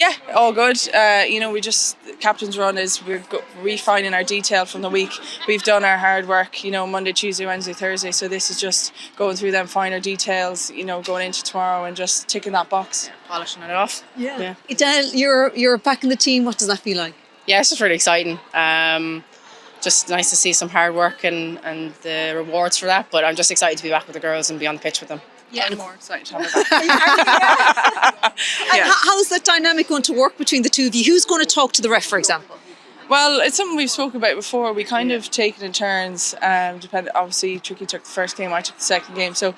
Yeah, all good. We just captain's run is refining our detail from the week. We've done our hard work, Monday, Tuesday, Wednesday, Thursday. So this is just going through them finer details, going into tomorrow and just ticking that box. Polishing it off. Yeah. Edel, you're back in the team. What does that feel like? Yeah, it's just really exciting. Just nice to see some hard work and the rewards for that. But I'm just excited to be back with the girls and be on the pitch with them. Yeah, I'm more excited to have her back. And how's that dynamic going to work between the two of you? Who's going to talk to the ref, for example? Well, it's something we've spoken about before. We kind of take it in turns. Obviously, Tricky took the first game, I took the second game. So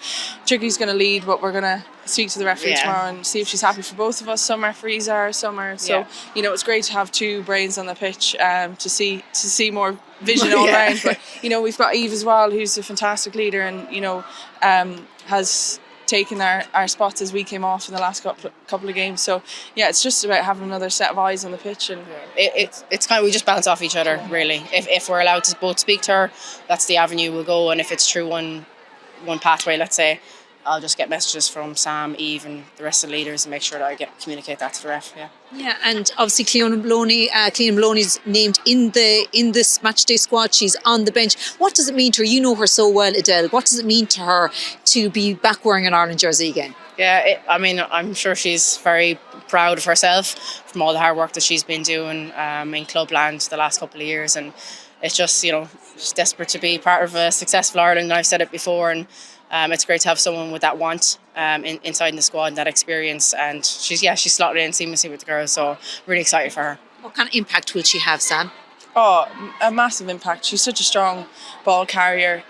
Tricky's going to lead, but we're going to speak to the referee tomorrow and see if she's happy for both of us. Some referees are, some are. So, it's great to have two brains on the pitch to see more vision all around. But, we've got Eve as well, who's a fantastic leader and, has taken our spots as we came off in the last couple of games. So it's just about having another set of eyes on the pitch, and it's kind of, we just bounce off each other really. If we're allowed to both speak to her, that's the avenue we'll go, and if it's through one pathway, let's say, I'll just get messages from Sam, Eve and the rest of the leaders and make sure that I communicate that to the ref. Yeah, and obviously Cleona Maloney's named in this match day squad. She's on the bench. What does it mean to her? You know her so well, Edel. What does it mean to her to be back wearing an Ireland jersey again? Yeah, I'm sure she's very proud of herself from all the hard work that she's been doing in clubland the last couple of years, and it's just, she's desperate to be part of a successful Ireland. And I've said it before, and it's great to have someone with that want inside the squad, that experience, and she's slotted in seamlessly with the girls, so really excited for her. What kind of impact will she have, Sam? Oh, a massive impact. She's such a strong ball carrier.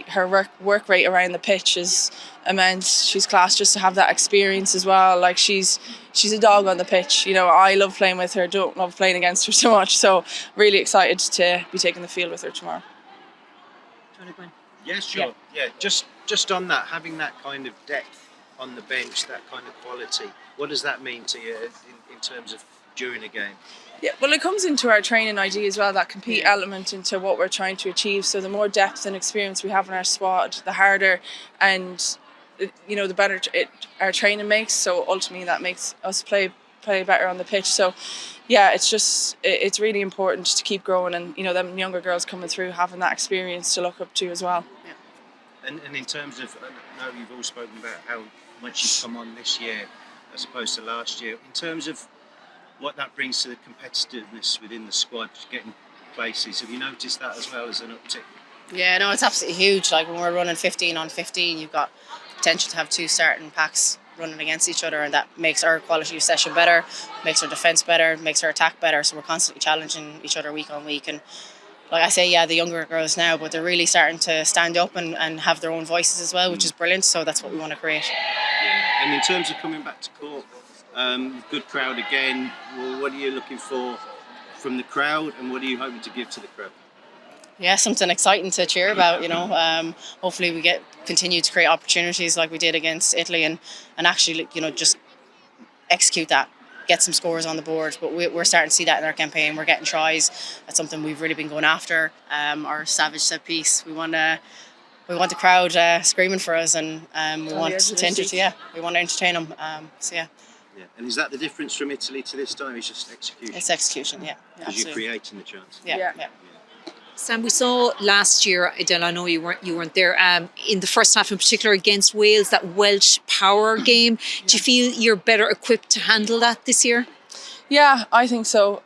Her work rate around the pitch is immense. She's class. Just to have that experience as well. Like she's a dog on the pitch. I love playing with her. Don't love playing against her so much. So really excited to be taking the field with her tomorrow. Do you want to go in? Yeah, sure. Yeah, just on that, having that kind of depth on the bench, that kind of quality. What does that mean to you in terms of during a game? Yeah, well, it comes into our training ID as well, that compete element into what we're trying to achieve. So the more depth and experience we have in our squad, the harder and the better our training makes. So ultimately that makes us play better on the pitch. So it's really important to keep growing, and them younger girls coming through having that experience to look up to as well. And in terms of, I know you've all spoken about how much you've come on this year as opposed to last year. In terms of what that brings to the competitiveness within the squad, getting places, have you noticed that as well as an uptick? Yeah, no, it's absolutely huge. Like when we're running 15 on 15, you've got potential to have two starting packs running against each other, and that makes our quality of session better, makes our defence better, makes our attack better. So we're constantly challenging each other week on week. And like I say, the younger girls now, but they're really starting to stand up and have their own voices as well, which is brilliant. So that's what we want to create. Yeah. And in terms of coming back to Cork, good crowd again. Well, what are you looking for from the crowd, and what are you hoping to give to the crowd? Yeah, something exciting to cheer about, hopefully we continue to create opportunities like we did against Italy and actually, just execute that, get some scores on the board. But we're starting to see that in our campaign. We're getting tries. That's something we've really been going after. our savage set piece. We want the crowd screaming for us, and we want to entertain them. Yeah, and is that the difference from Italy to this time? It's just execution. It's execution, yeah. Because you're creating the chance. Yeah. Sam, we saw last year, Edel, I know you weren't there, in the first half in particular against Wales, that Welsh power game. Do you feel you're better equipped to handle that this year? Yeah, I think so.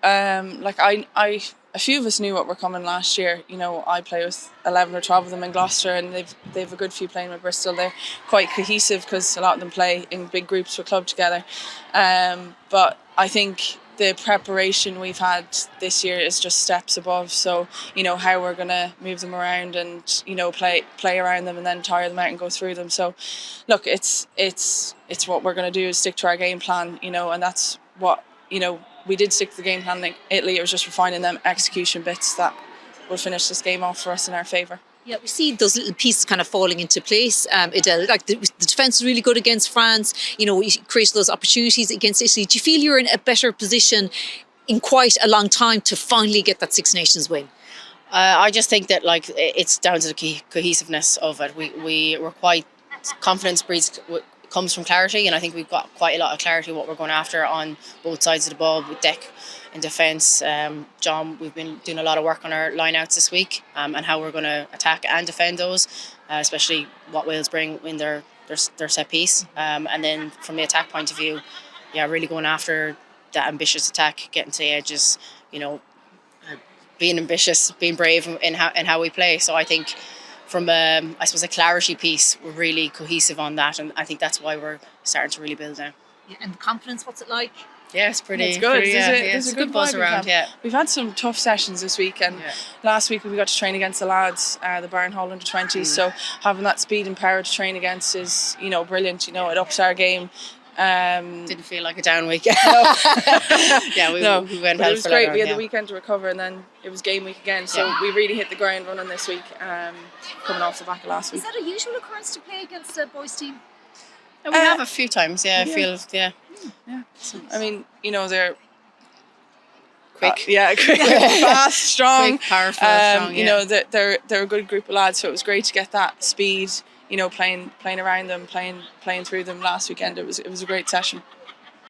A few of us knew what were coming last year. I play with 11 or 12 of them in Gloucester, and they've a good few playing with Bristol. They're quite cohesive because a lot of them play in big groups for club together. But I think the preparation we've had this year is just steps above. So, how we're going to move them around and, play around them and then tire them out and go through them. So, look, it's what we're going to do is stick to our game plan, and that's what, we did stick to the game plan in Italy. It was just refining them execution bits that will finish this game off for us in our favour. Yeah, we see those little pieces kind of falling into place. Edel, like the defence is really good against France. We created those opportunities against Italy. Do you feel you're in a better position in quite a long time to finally get that Six Nations win? I just think that it's down to the cohesiveness of it. We were quite confidence breeds comes from clarity, and I think we've got quite a lot of clarity what we're going after on both sides of the ball with Deck in defence. John, we've been doing a lot of work on our line-outs this week, and how we're going to attack and defend those, especially what Wales bring in their set piece. And then from the attack point of view, really going after that ambitious attack, getting to the edges, being ambitious, being brave in how we play. So I think from a clarity piece, we're really cohesive on that, and I think that's why we're starting to really build now. Yeah, and confidence, what's it like? Yeah, it's pretty. It's good. There's it's a good buzz vibe around. Yeah, we've had some tough sessions this week, and last week we got to train against the lads, the Barn Hall under 20s. So having that speed and power to train against is, brilliant. It ups our game. Didn't feel like a down week. No. We went. But it was great. On, we had the weekend to recover, and then it was game week again. So we really hit the ground running this week, coming off the back of last week. Is that a usual occurrence to play against a boys' team? We have a few times. I feel. Yeah. I mean, they're quick. Quick, fast, strong, quick, powerful, strong. They're a good group of lads. So it was great to get that speed. Playing around them, playing through them last weekend. It was a great session.